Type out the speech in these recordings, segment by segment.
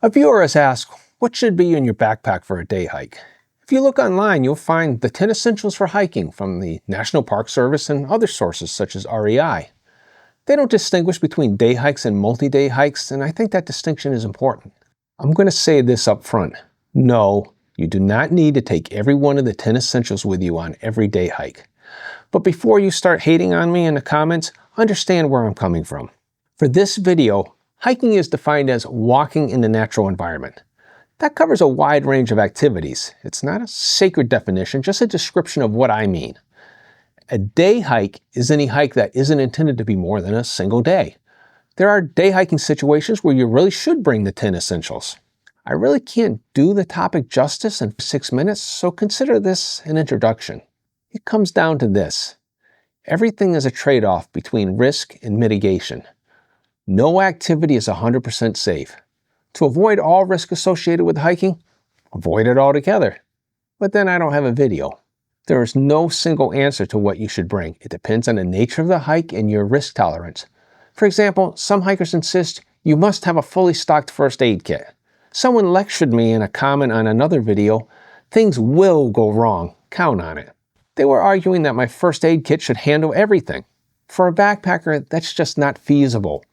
A viewer has asked, what should be in your backpack for a day hike? If you look online, you'll find the 10 essentials for hiking from the National Park Service and other sources such as REI. They don't distinguish between day hikes and multi-day hikes, and I think that distinction is important. I'm going to say this up front. No, you do not need to take every one of the 10 essentials with you on every day hike. But before you start hating on me in the comments, understand where I'm coming from. For this video, hiking is defined as walking in the natural environment. That covers a wide range of activities. It's not a sacred definition, just a description of what I mean. A day hike is any hike that isn't intended to be more than a single day. There are day hiking situations where you really should bring the 10 essentials. I really can't do the topic justice in 6 minutes, so consider this an introduction. It comes down to this. Everything is a trade-off between risk and mitigation. No activity is 100% safe. To avoid all risk associated with hiking, avoid it altogether. But then I don't have a video. There is no single answer to what you should bring. It depends on the nature of the hike and your risk tolerance. For example, some hikers insist you must have a fully stocked first aid kit. Someone lectured me in a comment on another video, things will go wrong, count on it. They were arguing that my first aid kit should handle everything. For a backpacker, that's just not feasible.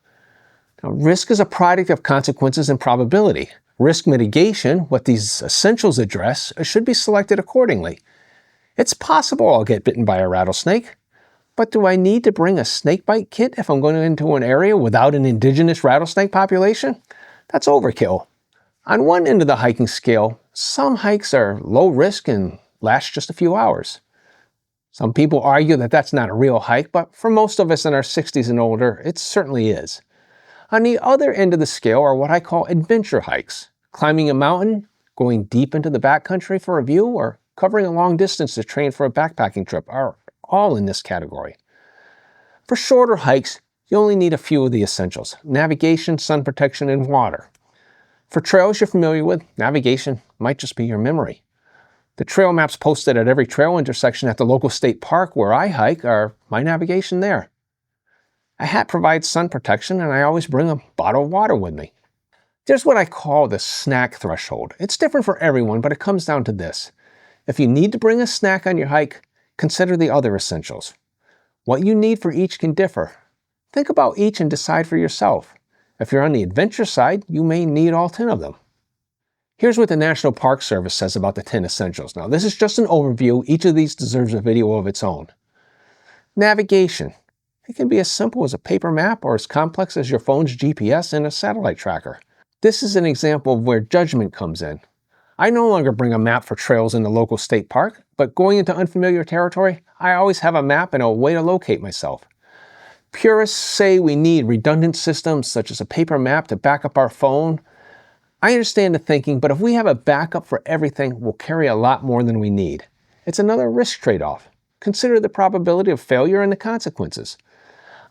Now, risk is a product of consequences and probability. Risk mitigation, what these essentials address, should be selected accordingly. It's possible I'll get bitten by a rattlesnake, but do I need to bring a snakebite kit if I'm going into an area without an indigenous rattlesnake population? That's overkill. On one end of the hiking scale, some hikes are low risk and last just a few hours. Some people argue that that's not a real hike, but for most of us in our 60s and older, it certainly is. On the other end of the scale are what I call adventure hikes. Climbing a mountain, going deep into the backcountry for a view, or covering a long distance to train for a backpacking trip are all in this category. For shorter hikes, you only need a few of the essentials: navigation, sun protection, and water. For trails you're familiar with, navigation might just be your memory. The trail maps posted at every trail intersection at the local state park where I hike are my navigation there. A hat provides sun protection, and I always bring a bottle of water with me. There's what I call the snack threshold. It's different for everyone, but it comes down to this. If you need to bring a snack on your hike, consider the other essentials. What you need for each can differ. Think about each and decide for yourself. If you're on the adventure side, you may need all 10 of them. Here's what the National Park Service says about the 10 essentials. Now, this is just an overview. Each of these deserves a video of its own. Navigation. It can be as simple as a paper map or as complex as your phone's GPS and a satellite tracker. This is an example of where judgment comes in. I no longer bring a map for trails in the local state park, but going into unfamiliar territory, I always have a map and a way to locate myself. Purists say we need redundant systems such as a paper map to back up our phone. I understand the thinking, but if we have a backup for everything, we'll carry a lot more than we need. It's another risk trade-off. Consider the probability of failure and the consequences.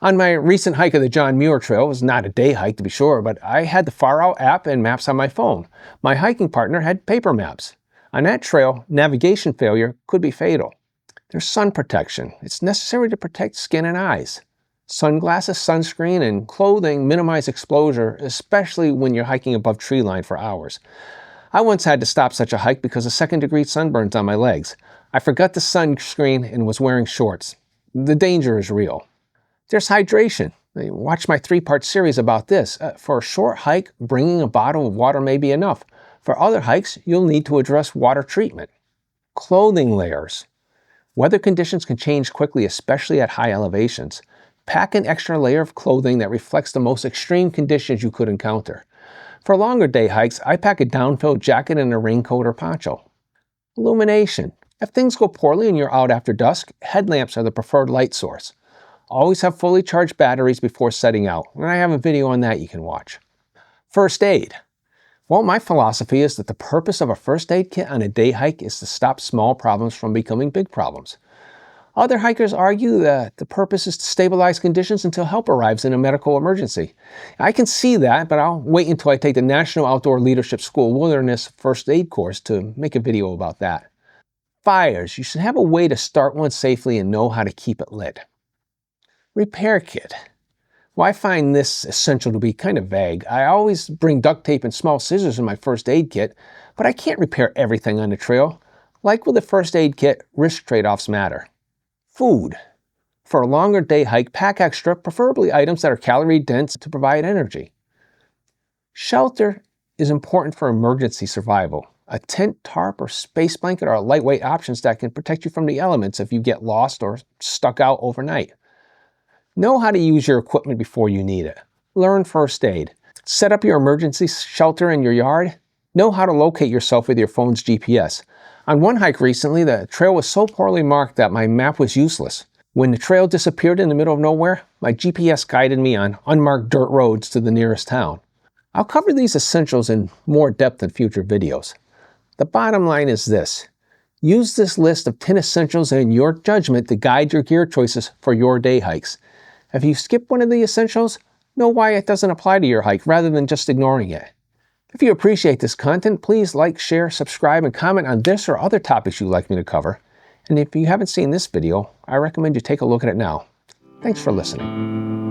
On my recent hike of the John Muir Trail, it was not a day hike to be sure, but I had the Far Out app and maps on my phone. My hiking partner had paper maps. On that trail, navigation failure could be fatal. There's sun protection. It's necessary to protect skin and eyes. Sunglasses, sunscreen, and clothing minimize exposure, especially when you're hiking above tree line for hours. I once had to stop such a hike because of second-degree sunburns on my legs. I forgot the sunscreen and was wearing shorts. The danger is real. There's hydration. Watch my 3-part series about this. For a short hike, bringing a bottle of water may be enough. For other hikes, you'll need to address water treatment. Clothing layers. Weather conditions can change quickly, especially at high elevations. Pack an extra layer of clothing that reflects the most extreme conditions you could encounter. For longer day hikes, I pack a down-filled jacket and a raincoat or poncho. Illumination. If things go poorly and you're out after dusk, headlamps are the preferred light source. Always have fully charged batteries before setting out, and I have a video on that you can watch. First aid. Well, my philosophy is that the purpose of a first aid kit on a day hike is to stop small problems from becoming big problems. Other hikers argue that the purpose is to stabilize conditions until help arrives in a medical emergency. I can see that, but I'll wait until I take the National Outdoor Leadership School Wilderness First Aid course to make a video about that. Fires. You should have a way to start one safely and know how to keep it lit. Repair kit. Well, I find this essential to be kind of vague. I always bring duct tape and small scissors in my first aid kit, but I can't repair everything on the trail. Like with the first aid kit, risk trade-offs matter. Food. For a longer day hike, pack extra, preferably items that are calorie dense to provide energy. Shelter is important for emergency survival. A tent, tarp, or space blanket are lightweight options that can protect you from the elements if you get lost or stuck out overnight. Know how to use your equipment before you need it. Learn first aid. Set up your emergency shelter in your yard. Know how to locate yourself with your phone's GPS. On one hike recently, the trail was so poorly marked that my map was useless. When the trail disappeared in the middle of nowhere, my GPS guided me on unmarked dirt roads to the nearest town. I'll cover these essentials in more depth in future videos. The bottom line is this. Use this list of 10 essentials in your judgment to guide your gear choices for your day hikes. If you skip one of the essentials, know why it doesn't apply to your hike rather than just ignoring it. If you appreciate this content, please like, share, subscribe, and comment on this or other topics you'd like me to cover. And if you haven't seen this video, I recommend you take a look at it now. Thanks for listening.